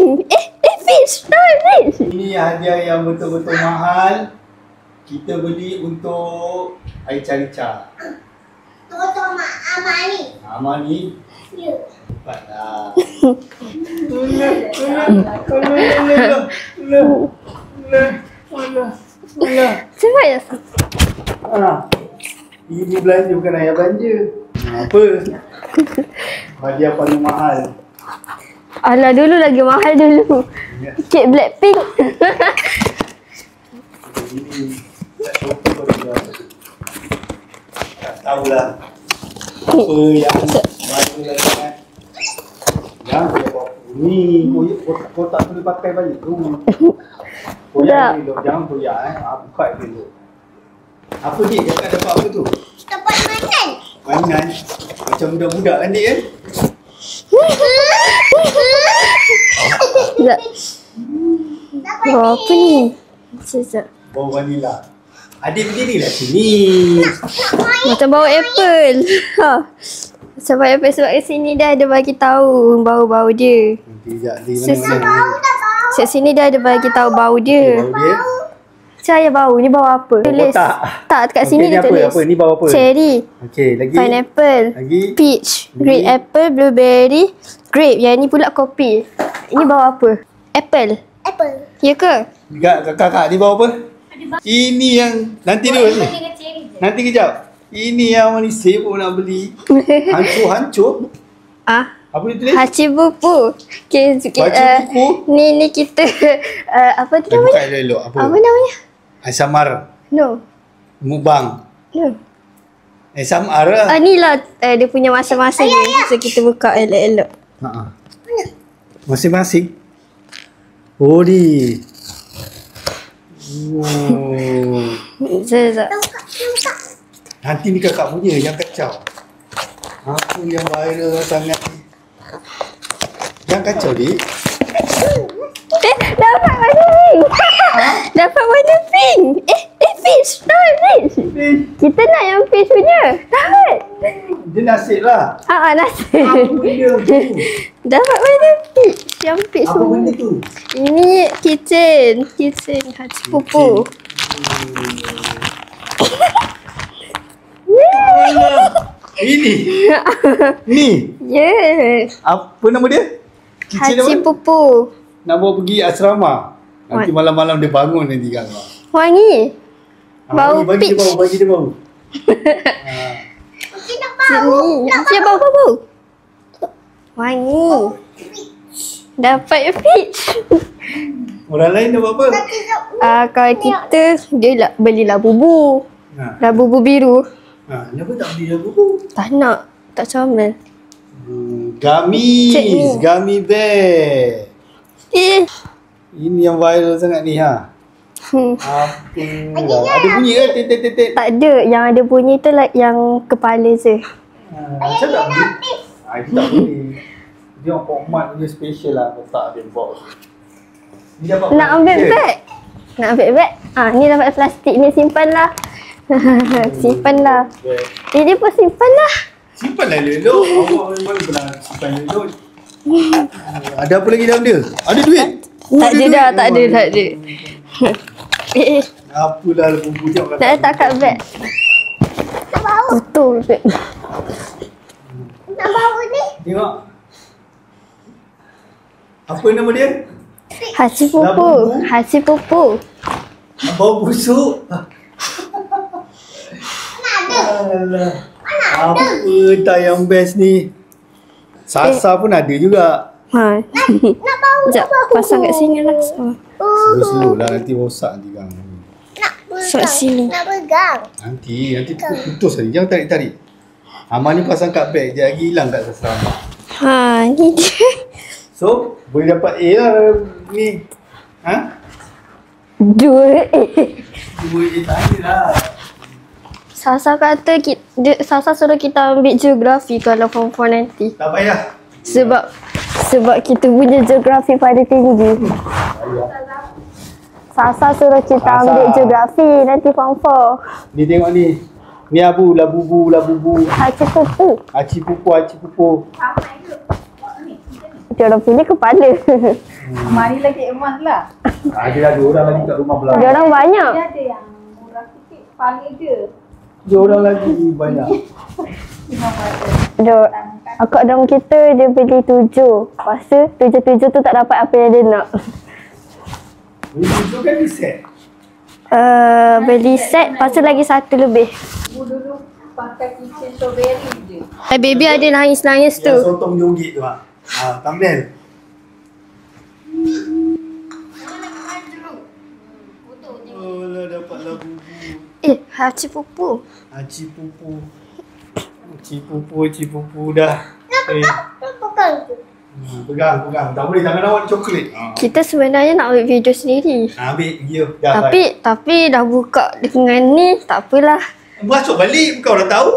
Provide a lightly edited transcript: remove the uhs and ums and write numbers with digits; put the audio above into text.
pink. Fish. Fish. Ini hadiah yang betul-betul mahal. Kita beli untuk Aicha Richa. Untuk Amani. Amani. Ya. Cepatlah. Cepat ya. Ibu belanja bukan ayah belanja. Apa? Hadiah paling mahal. Alah, dulu lagi mahal dulu. Kek Blackpink. Ini tak tahu apa dia. Tak tahulah. Apa yang baru lah sangat. Yang dia bawa. Ni kotak boleh pakai balik tu. Koyak dulu. Jangan koyak buka dulu. Apa Dik? Kakak dapat apa tu? Dapat mainan. Mainan. Macam budak-budak kan Dik kan? Sekejap. Bawa apa ni? Sekejap. Bau vanila. Adik berdirilah sini. Macam bawa apple. Ha. Macam bawa apple sebab kat sini dia ada bagi tahu bau-bau dia. Sekejap di mana-mana. Bau dah bau. Kat sini dia ada bagi tahu bau dia. Bau dia. Saya bau. Ni bau apa? Tulis. kotak. Tak, kat sini Okey, dia ni tulis. apa? Ni bau apa? Cherry. Okey, lagi. Pineapple. Lagi. Peach. Lagi. Green apple. Blueberry. Grape. Yang ni pula kopi. Ini bau apa? Apple. Apple. Ya ke? Kakak ni bau apa? Ini yang nanti dulu ni. Nanti kejap. Ini yang Malaysia pun nak beli. Hancur-hancur. Ah. Apa dia tulis? Hachibupu. Okay, Hachibupu? ni kita apa tu Buka namanya? elok. Apa? Apa namanya? Asamar. No. Mubang. No. Asamar lah. Ni lah dia punya masa-masa dia. So kita buka elok-elok. Ha. Masing-masing. Oh ni. Oh. Sekejap. Nanti ni kakak punya yang kacau. Apa yang viral sangat ni? Yang kacau Dik. Dapat warna pink. Dapat warna pink. Fish. Fish. Kita nak yang fish punya. Dapat. Dia nasib lah. Nasi. Apa benda tu? Dapat warna peach. Yang peach Apa benda tu? Ini kitchen. Hachibupu. Ini. Ni. Yes. Apa nama dia? Kitchen apa? Hachibupu. Nak bawa pergi asrama. Nanti malam-malam dia bangun nanti kan. Wangi. Bau bagi dia peach. bau, bagi dia bau. Mungkin nak bau. Sini. Siap bau. Wangi. Dapat peach. Orang lain dah buat apa? Kalau kita dia lah beli labubu. Labubu biru. Kenapa tak beli lagu? Tak nak. Tak comel. Gummy. Cik ni. Gummy bear. Ini yang viral sangat ni ha. Apa? Ada bunyi ke? Tet. Tak ada. Yang ada bunyi tu like yang kepala je. Macam tak beli? Dia tak beli. Dia orang format punya special lah. Letak dia box. Ni dapat Nak ambil beg? Nak ambil beg? Ni dapat plastik ni, simpan lah. Simpan lah. Ini pun simpan lah. Simpan lah elok. Awak memang pernah simpan elok. Ada apa lagi dalam dia? Ada duit? Tak ada dah, tak ada. Apalah bumbu tengok Nak letak kat beg. Betul beg. Nak bau ni. Tengok. Apa nama dia? Hachibupu. Bau busuk. Alah. Apa tak yang best ni? Sasa pun ada juga. Nak bau. Sekejap, pasang kat sini lah. Slow-slow lah nanti rosak nanti kan. Nak Kat sini. Nak pegang. Nanti putus tadi. Jangan tarik-tarik. Amal ni pasang kat beg. Sekejap lagi hilang kat sasama. Ni dia. So, boleh dapat A lah ni. Dua. Dua A tak ada lah. Sasa kata Sasa suruh kita ambil geografi kalau form 4 nanti. Tak payah. Sebab kita punya geografi pada tinggi. Sasa suruh kita ambil geografi nanti form 4. Ni tengok ni. Ni abu, labubu. Hachibupu. Hachibupu. Dia orang pilih kepala. Mari lagi emas lah. Dia ada orang lagi kat rumah belah. Dia orang banyak. Dia ada yang murah sikit. Paling dia. Dia orang lagi banyak. Dia, akak dalam kita dia beli 7. Lepas tu 7 tu tak dapat apa yang dia nak. Itu kan di set. Beli set, lepas tu lagi 1 lebih. Dulu pakai kitchen strawberry je. Baby ada nangis-nangis tu. Yang sotong RM7 tu. Thumbnail. Oh lah dapatlah bubu. Haci pupu. Haji pupu. Cipupu dah. Pegang tu. Pegang. Tak boleh, tangan awak coklat. Kita sebenarnya nak ambil video sendiri. Ambil dia. Dah. Tapi dah buka dengan ni, tak apalah. Masuk balik, kau dah tahu.